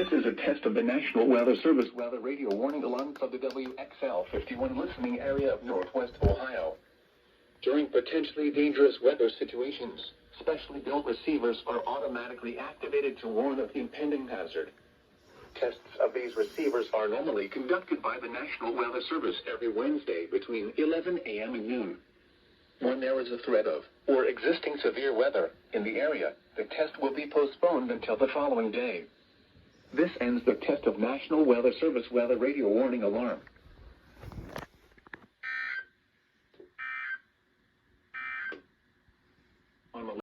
This is a test of the National Weather Service weather radio warning alarm for the WXL 51 listening area of Northwest Ohio. During potentially dangerous weather situations, specially built receivers are automatically activated to warn of impending hazard. Tests of these receivers are normally conducted by the National Weather Service every Wednesday between 11 a.m. and noon. When there is a threat of or existing severe weather in the area, the test will be postponed until the following day. This ends the test of National Weather Service weather radio warning alarm.